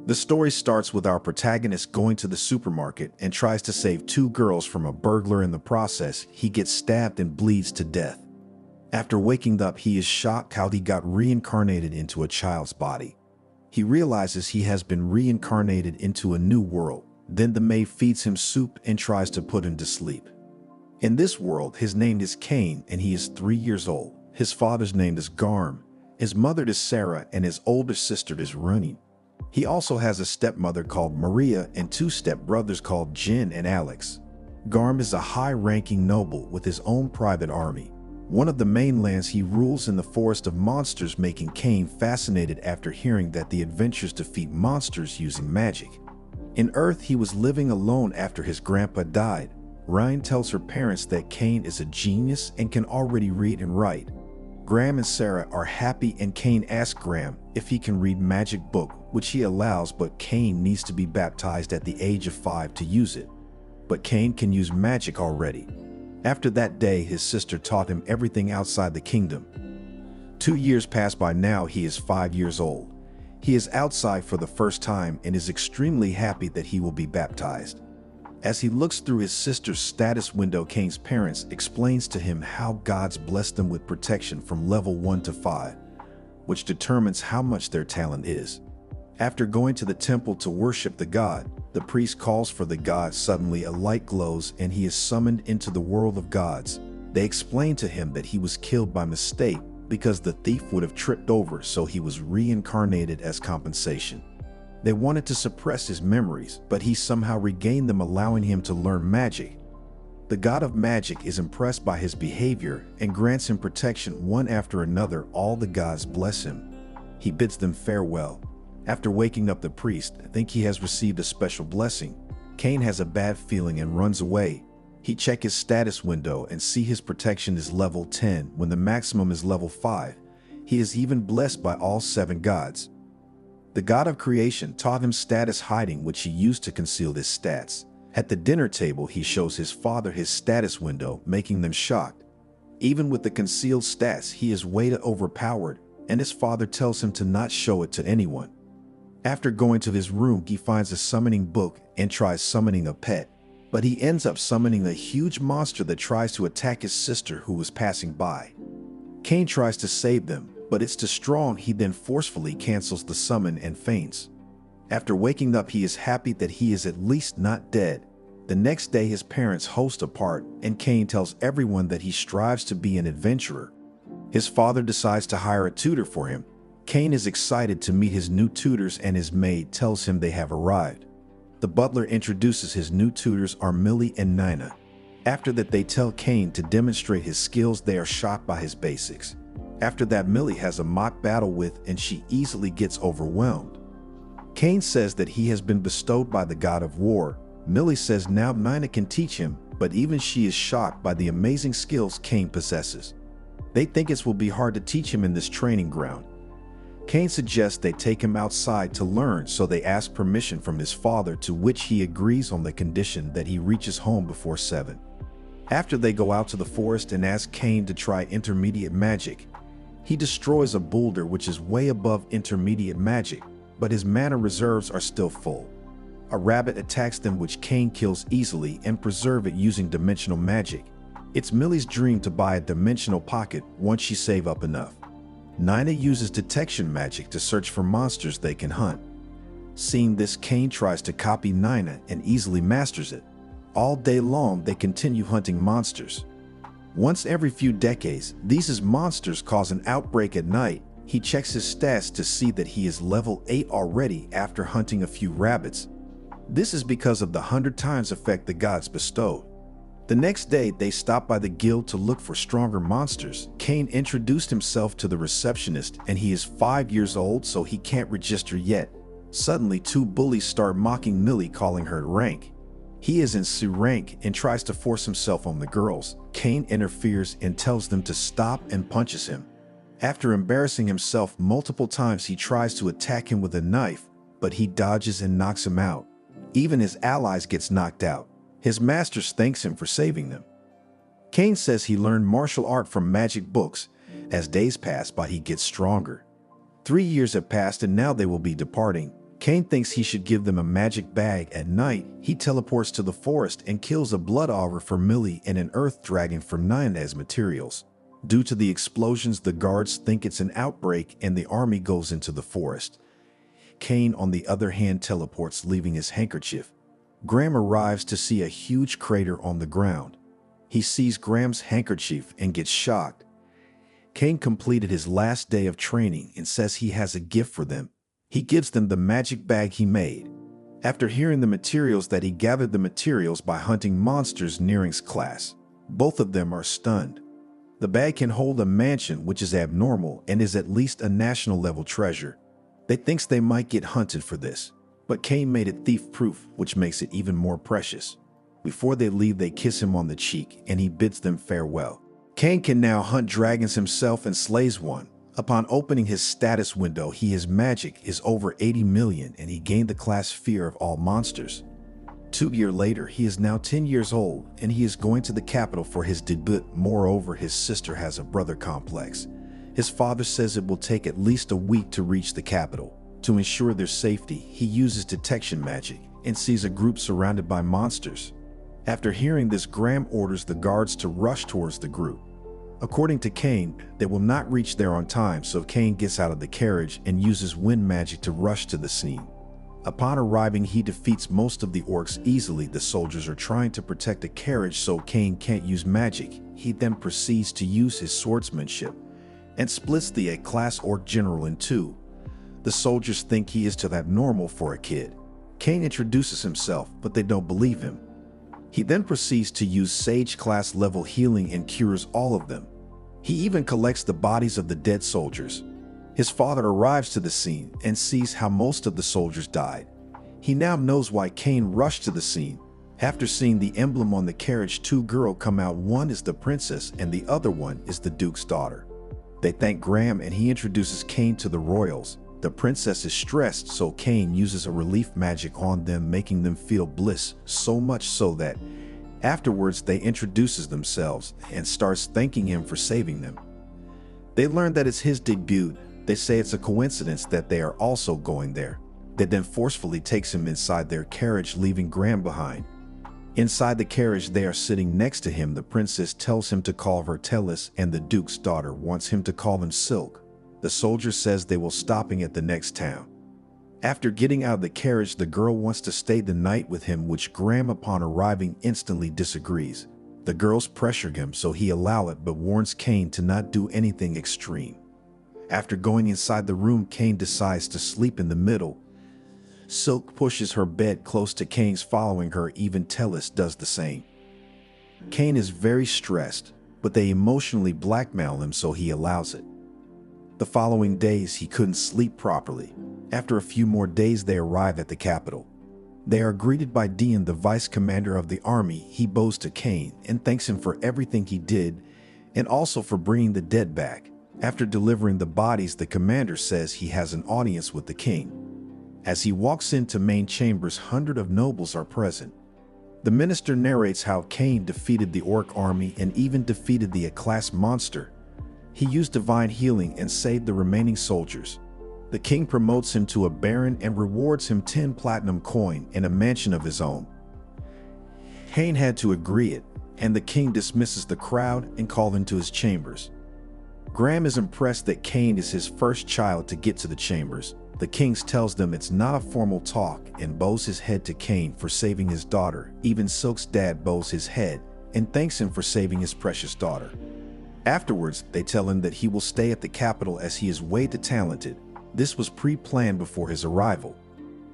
The story starts with our protagonist going to the supermarket and tries to save two girls from a burglar. In the process, he gets stabbed and bleeds to death. After waking up, he is shocked how he got reincarnated into a child's body. He realizes he has been reincarnated into a new world. Then the maid feeds him soup and tries to put him to sleep. In this world, his name is Cain and he is 3 years old. His father's name is Garm, his mother is Sarah, and his older sister is Runi. He also has a stepmother called Maria and two stepbrothers called Jin and Alex. Garm is a high-ranking noble with his own private army. One of the main lands he rules in the forest of monsters, making Cain fascinated after hearing that the adventures defeat monsters using magic. In Earth, he was living alone after his grandpa died. Ryan tells her parents that Cain is a genius and can already read and write. Graham and Sarah are happy and Cain asks Graham if he can read magic book, which he allows, but Cain needs to be baptized at the age of 5 to use it. But Cain can use magic already. After that day, his sister taught him everything outside the kingdom. 2 years pass by. Now he is 5 years old. He is outside for the first time and is extremely happy that he will be baptized. As he looks through his sister's status window, Cain's parents explains to him how God's blessed them with protection from level 1 to 5, which determines how much their talent is. After going to the temple to worship the god, the priest calls for the god. Suddenly a light glows and he is summoned into the world of gods. They explain to him that he was killed by mistake because the thief would have tripped over, so he was reincarnated as compensation. They wanted to suppress his memories, but he somehow regained them, allowing him to learn magic. The god of magic is impressed by his behavior and grants him protection. One after another, all the gods bless him. He bids them farewell. After waking up the priest, think he has received a special blessing. Cain has a bad feeling and runs away. He checks his status window and see his protection is level 10 when the maximum is level 5. He is even blessed by all 7 gods. The god of creation taught him status hiding, which he used to conceal his stats. At the dinner table, he shows his father his status window, making them shocked. Even with the concealed stats, he is way too overpowered, and his father tells him to not show it to anyone. After going to his room, he finds a summoning book and tries summoning a pet, but he ends up summoning a huge monster that tries to attack his sister who was passing by. Cain tries to save them, but it's too strong. He then forcefully cancels the summon and faints. After waking up, he is happy that he is at least not dead. The next day, his parents host a party, and Cain tells everyone that he strives to be an adventurer. His father decides to hire a tutor for him. Cain is excited to meet his new tutors, and his maid tells him they have arrived. The butler introduces his new tutors are Millie and Nina. After that, they tell Cain to demonstrate his skills. They are shocked by his basics. After that, Millie has a mock battle with, and she easily gets overwhelmed. Cain says that he has been bestowed by the god of war. Millie says now Nina can teach him, but even she is shocked by the amazing skills Cain possesses. They think it will be hard to teach him in this training ground. Cain suggests they take him outside to learn, so they ask permission from his father, to which he agrees on the condition that he reaches home before 7. After they go out to the forest and ask Cain to try intermediate magic. He destroys a boulder which is way above intermediate magic, but his mana reserves are still full. A rabbit attacks them, which Cain kills easily and preserve it using dimensional magic. It's Millie's dream to buy a dimensional pocket once she save up enough. Nina uses detection magic to search for monsters they can hunt. Seeing this, Cain tries to copy Nina and easily masters it. All day long, they continue hunting monsters. Once every few decades, these monsters cause an outbreak at night. He checks his stats to see that he is level 8 already after hunting a few rabbits. This is because of the 100 times effect the gods bestowed. The next day, they stop by the guild to look for stronger monsters. Cain introduced himself to the receptionist, and he is 5 years old, so he can't register yet. Suddenly, 2 bullies start mocking Millie, calling her rank. He is in C rank and tries to force himself on the girls. Cain interferes and tells them to stop and punches him. After embarrassing himself multiple times, he tries to attack him with a knife, but he dodges and knocks him out. Even his allies gets knocked out. His masters thanks him for saving them. Cain says he learned martial art from magic books. As days pass by, he gets stronger. 3 years have passed and now they will be departing. Cain thinks he should give them a magic bag. At night, he teleports to the forest and kills a blood augur for Millie and an earth dragon for Nyan as materials. Due to the explosions, the guards think it's an outbreak and the army goes into the forest. Cain, on the other hand, teleports, leaving his handkerchief. Graham arrives to see a huge crater on the ground. He sees Graham's handkerchief and gets shocked. Cain completed his last day of training and says he has a gift for them. He gives them the magic bag he made. After hearing the materials that he gathered the materials by hunting monsters nearing class. Both of them are stunned. The bag can hold a mansion, which is abnormal and is at least a national level treasure. They thinks they might get hunted for this, but Cain made it thief-proof, which makes it even more precious. Before they leave, they kiss him on the cheek and he bids them farewell. Cain can now hunt dragons himself and slays one. Upon opening his status window, his magic is over 80 million and he gained the class fear of all monsters. 2 years later, he is now 10 years old and he is going to the capital for his debut. Moreover, his sister has a brother complex. His father says it will take at least a week to reach the capital. To ensure their safety, he uses detection magic and sees a group surrounded by monsters. After hearing this, Graham orders the guards to rush towards the group. According to Cain, they will not reach there on time, so Cain gets out of the carriage and uses wind magic to rush to the scene. Upon arriving, he defeats most of the orcs easily. The soldiers are trying to protect the carriage, so Cain can't use magic. He then proceeds to use his swordsmanship and splits the A-class orc general in two. The soldiers think he is too abnormal for a kid. Cain introduces himself, but they don't believe him. He then proceeds to use Sage class level healing and cures all of them. He even collects the bodies of the dead soldiers. His father arrives to the scene and sees how most of the soldiers died. He now knows why Cain rushed to the scene. After seeing the emblem on the carriage, two girls come out. One is the princess and the other one is the duke's daughter. They thank Graham and he introduces Cain to the royals. The princess is stressed, so Cain uses a relief magic on them, making them feel bliss, so much so that afterwards they introduces themselves and starts thanking him for saving them. They learn that it's his debut. They say it's a coincidence that they are also going there. They then forcefully takes him inside their carriage, leaving Graham behind. Inside the carriage, they are sitting next to him. The princess tells him to call her Telis and the duke's daughter wants him to call them Silk. The soldier says they will stopping at the next town. After getting out of the carriage, the girl wants to stay the night with him, which Graham upon arriving instantly disagrees. The girls pressure him, so he allows it, but warns Cain to not do anything extreme. After going inside the room, Cain decides to sleep in the middle. Silk pushes her bed close to Cain's, following her. Even Telis does the same. Cain is very stressed, but they emotionally blackmail him, so he allows it. The following days, he couldn't sleep properly. After a few more days, they arrive at the capital. They are greeted by Dean, the vice commander of the army. He bows to Cain and thanks him for everything he did and also for bringing the dead back. After delivering the bodies, the commander says he has an audience with the king. As he walks into main chambers, hundreds of nobles are present. The minister narrates how Cain defeated the orc army and even defeated the A-class monster. He used divine healing and saved the remaining soldiers. The king promotes him to a baron and rewards him 10 platinum coin and a mansion of his own. Cain had to agree it, and the king dismisses the crowd and calls him to his chambers. Graham is impressed that Cain is his first child to get to the chambers. The king tells them it's not a formal talk and bows his head to Cain for saving his daughter. Even Silk's dad bows his head and thanks him for saving his precious daughter. Afterwards, they tell him that he will stay at the capital as he is way too talented. This was pre-planned before his arrival.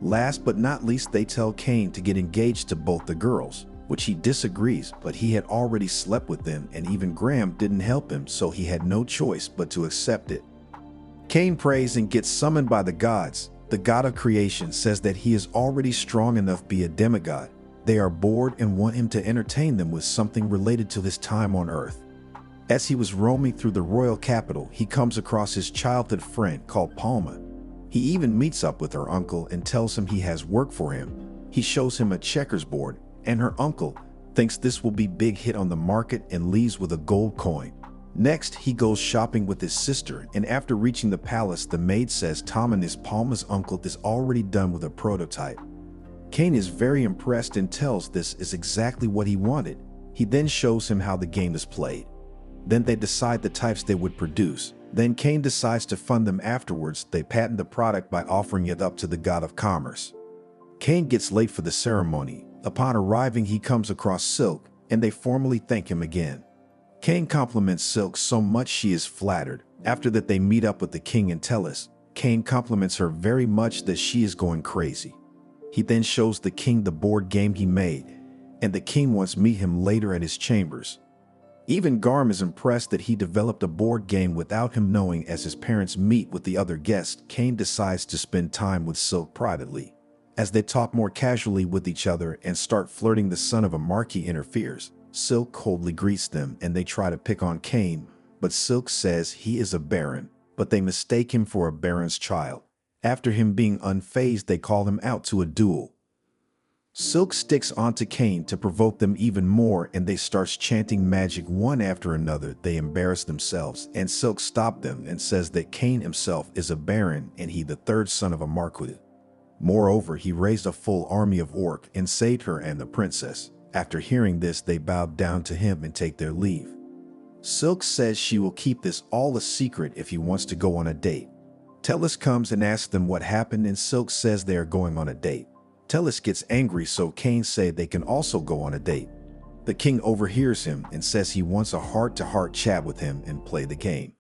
Last but not least, they tell Cain to get engaged to both the girls, which he disagrees, but he had already slept with them and even Graham didn't help him, so he had no choice but to accept it. Cain prays and gets summoned by the gods. The god of creation says that he is already strong enough to be a demigod. They are bored and want him to entertain them with something related to his time on earth. As he was roaming through the royal capital, he comes across his childhood friend called Palma. He even meets up with her uncle and tells him he has work for him. He shows him a checkers board, and her uncle thinks this will be big hit on the market and leaves with a gold coin. Next, he goes shopping with his sister, and after reaching the palace, the maid says Thomas Palma's uncle is already done with a prototype. Cain is very impressed and tells this is exactly what he wanted. He then shows him how the game is played. Then they decide the types they would produce. Then Cain decides to fund them afterwards. They patent the product by offering it up to the god of commerce. Cain gets late for the ceremony. Upon arriving, he comes across Silk, and they formally thank him again. Cain compliments Silk so much she is flattered. After that, they meet up with the king and Tellus. Cain compliments her very much that she is going crazy. He then shows the king the board game he made, and the king wants to meet him later at his chambers. Even Garm is impressed that he developed a board game without him knowing. As his parents meet with the other guests, Cain decides to spend time with Silk privately. As they talk more casually with each other and start flirting, the son of a marquis interferes. Silk coldly greets them and they try to pick on Cain, but Silk says he is a baron, but they mistake him for a baron's child. After him being unfazed, they call him out to a duel. Silk sticks onto Cain to provoke them even more, and they start chanting magic one after another. They embarrass themselves, and Silk stops them and says that Cain himself is a baron and he the third son of a marquis. Moreover, he raised a full army of orc and saved her and the princess. After hearing this, they bow down to him and take their leave. Silk says she will keep this all a secret if he wants to go on a date. Tellus comes and asks them what happened, and Silk says they are going on a date. Tellus gets angry, so Cain says they can also go on a date. The king overhears him and says he wants a heart-to-heart chat with him and play the game.